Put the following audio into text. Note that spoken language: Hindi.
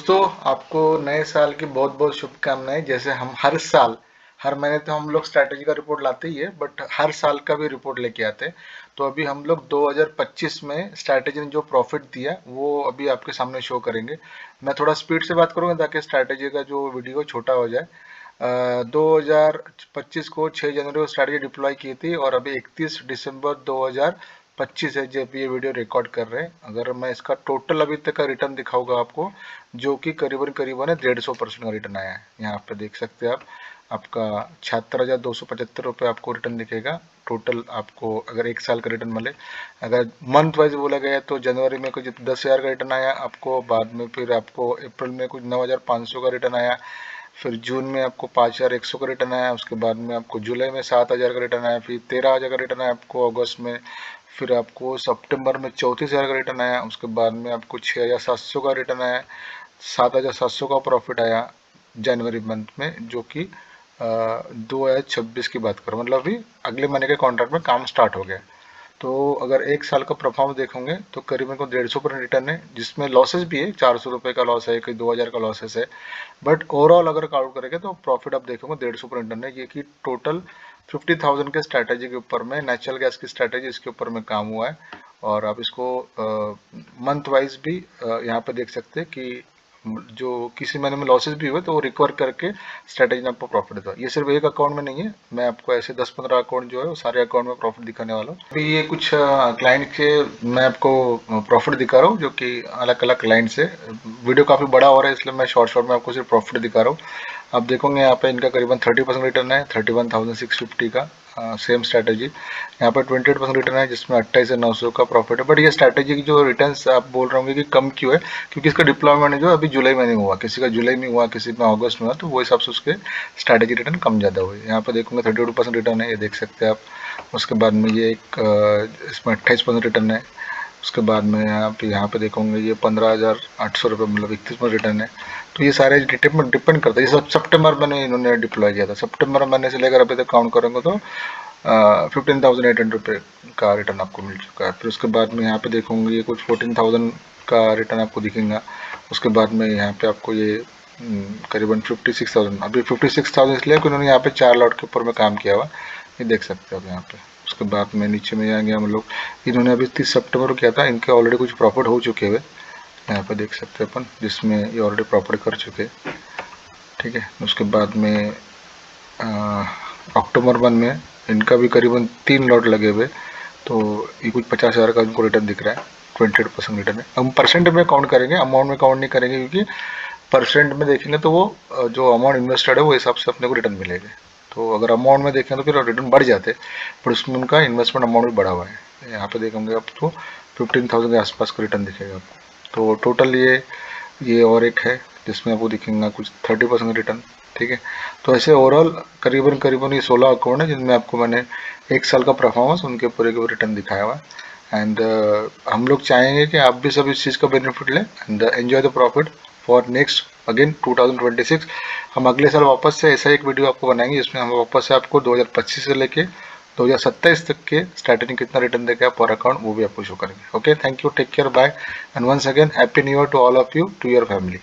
दोस्तों, आपको नए साल की बहुत बहुत शुभकामनाएं। जैसे हम हर साल हर महीने तो हम लोग स्ट्रैटेजी का रिपोर्ट लाते ही है, बट हर साल का भी रिपोर्ट लेके आते हैं। तो अभी हम लोग 2025 में स्ट्रैटेजी ने जो प्रॉफिट दिया वो अभी आपके सामने शो करेंगे। मैं थोड़ा स्पीड से बात करूंगा ताकि स्ट्रैटेजी का जो वीडियो छोटा हो जाए। 2025 को 6 जनवरी को स्ट्रैटेजी डिप्लॉय की थी और अभी 31 दिसंबर 2025 है जब ये वीडियो रिकॉर्ड कर रहे हैं। अगर मैं इसका टोटल अभी तक का रिटर्न दिखाऊंगा आपको, जो कि करीबन करीबन है 150% का रिटर्न आया है। यहाँ पे देख सकते हैं आप, आपका 76,275 रुपये आपको रिटर्न दिखेगा टोटल। आपको अगर एक साल का रिटर्न मिले, अगर मंथ वाइज बोला गया तो जनवरी में कुछ 10,000 का रिटर्न आया आपको, बाद में फिर आपको अप्रैल में कुछ 9,500 का रिटर्न आया, फिर जून में आपको 5,100 का रिटर्न आया, उसके बाद में आपको जुलाई में 7,000 का रिटर्न आया, फिर 13,000 का रिटर्न आया आपको अगस्त में, फिर आपको सितंबर में 34,000 का रिटर्न आया, उसके बाद में आपको 6,700 का रिटर्न आया, 7,700 का प्रॉफिट आया जनवरी मंथ में, जो कि 2026 की बात करो, मतलब अभी अगले महीने के कॉन्ट्रैक्ट में काम स्टार्ट हो गया। तो अगर एक साल का परफॉर्मेंस देखोगे तो करीबन को 150% रिटर्न है, जिसमें लॉसेस भी है, 400 रुपये का लॉस है, कोई 2,000 का लॉसेस है, बट ओवरऑल अगर काउंट करेंगे तो प्रॉफिट आप देखोगे 150% रिटर्न है। ये कि टोटल 50,000 के स्ट्रैटेजी के ऊपर में, नेचुरल गैस की स्ट्रैटेजी इसके ऊपर में काम हुआ है। और आप इसको मंथ वाइज भी यहाँ पे देख सकते हैं कि जो किसी महीने में लॉसेस भी हुए तो वो रिकवर करके स्ट्रैटेजी ने आपको प्रॉफिट देता है। ये सिर्फ एक अकाउंट में नहीं है, मैं आपको ऐसे 10-15 अकाउंट जो है वो सारे अकाउंट में प्रॉफिट दिखाने वाला हूँ। अभी ये कुछ क्लाइंट के मैं आपको प्रॉफिट दिखा रहा हूँ, जो कि अलग अलग क्लाइंट से। वीडियो काफ़ी बड़ा हो रहा है इसलिए मैं शॉर्ट शॉर्ट में आपको सिर्फ प्रॉफिट दिखा रहा हूँ। आप देखोगे यहाँ पे इनका करीबन 30% रिटर्न है, 31,650 का। सेम स्ट्रैटेजी यहाँ पर 28% रिटर्न है, जिसमें 28,900 का प्रॉफिट है। बट ये स्ट्रैटेजी की जो रिटर्न्स आप बोल रहे होंगे कि कम क्यों है, क्योंकि इसका डिप्लॉयमेंट जो अभी जुलाई में नहीं हुआ, किसी का जुलाई में हुआ, किसी में अगस्त में हुआ, तो वो हिसाब से उसके स्ट्रैटेजी रिटर्न कम ज़्यादा हुए। यहाँ पर देखोगे 32% रिटर्न है, ये देख सकते हैं आप। उसके बाद में ये एक इसमें 28% रिटर्न है। उसके बाद में आप यहाँ पे देखोगे ये 15,800 रुपये, मतलब 31 रिटर्न है। तो ये सारे डिपेंड करता है। ये सब सितंबर में इन्होंने डिप्लॉय किया था, सितंबर महीने से लेकर अभी तक काउंट करेंगे तो 15,800 रुपये का रिटर्न आपको मिल चुका है। फिर उसके बाद में यहाँ पे देखोगे ये कुछ 14,000 का रिटर्न आपको दिखेगा। उसके बाद में यहाँ पे आपको ये करीबन 56,000, अभी 56,000 इसलिए कि उन्होंने यहाँ पे 4 लॉट के ऊपर में काम किया हुआ, ये देख सकते हो आप यहाँ पे। उसके बाद में नीचे में आएंगे हम लोग, इन्होंने अभी 30 सितंबर को किया था, इनके ऑलरेडी कुछ प्रॉफिट हो चुके हुए, यहाँ पे देख सकते हैं अपन, जिसमें ये ऑलरेडी प्रॉफिट कर चुके, ठीक है। उसके बाद में अक्टूबर मंथ में इनका भी करीबन 3 लॉट लगे हुए, तो ये कुछ 50,000 का इनको रिटर्न दिख रहा है, 28% रिटर्न है। हम परसेंट में काउंट करेंगे, अमाउंट में काउंट नहीं करेंगे, क्योंकि परसेंट में देखेंगे तो वो जो अमाउंट इन्वेस्टेड है वो हिसाब से अपने को रिटर्न मिलेगा। तो अगर अमाउंट में देखें तो फिर रिटर्न बढ़ जाते, पर उसमें उनका इन्वेस्टमेंट अमाउंट भी बढ़ा हुआ है। यहाँ पे देखेंगे आप तो 15,000 के आसपास का रिटर्न दिखेगा आपको। तो टोटल ये और एक है जिसमें आपको दिखेगा कुछ 30% रिटर्न, ठीक है। तो ऐसे ओवरऑल करीबन करीबन ये 16 अकाउंट है जिनमें आपको मैंने एक साल का परफॉर्मेंस उनके पूरे के रिटर्न दिखाया हुआ है। एंड हम लोग चाहेंगे कि आप भी सब इस चीज़ का बेनिफिट लें and enjoy the profit for next again 2026। हम अगले साल वापस से ऐसा एक वीडियो आपको बनाएंगे जिसमें हम वापस से आपको 2025 से लेके 2027 तक के स्ट्रैटेजी कितना रिटर्न देगा पर अकाउंट, वो भी आपको शो करेंगे। Okay, thank you, take care, bye, and once again happy new year to all of you, to your family.